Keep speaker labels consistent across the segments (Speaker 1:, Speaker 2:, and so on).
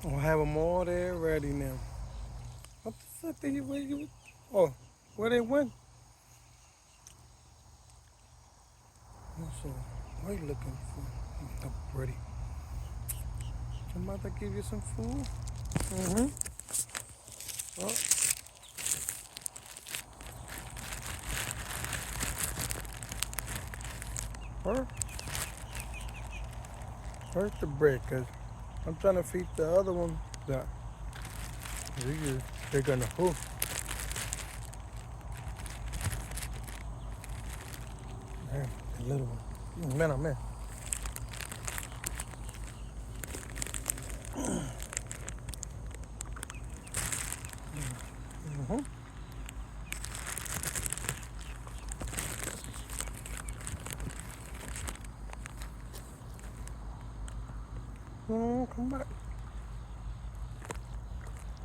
Speaker 1: I'll have them all there ready now. What the fuck did you? Oh, where they went? So, what are you looking for? So pretty. I'm about to give you some food. Mm-hmm. Oh, hurt, hurt the bread, cause I'm trying to feed the other one that they're gonna hoof. Man, the little one. Man, oh man. Mm-hmm. Come back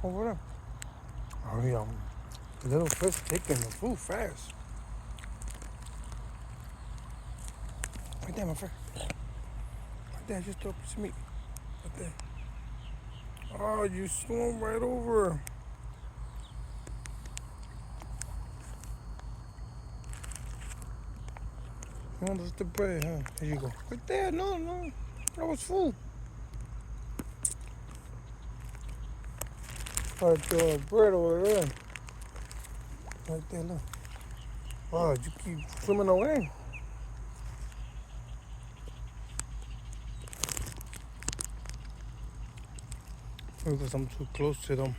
Speaker 1: over there. Oh yeah, the little fish taking the food fast. Right there, my friend. Right there, just throw a piece of meat. Right there. Oh, you swam right over. Oh, that's the bread, huh? Here you go. Right there, no, no. That was full. Right there, bread over there. Right there, look. Oh, you keep swimming away. Because I'm too close to them.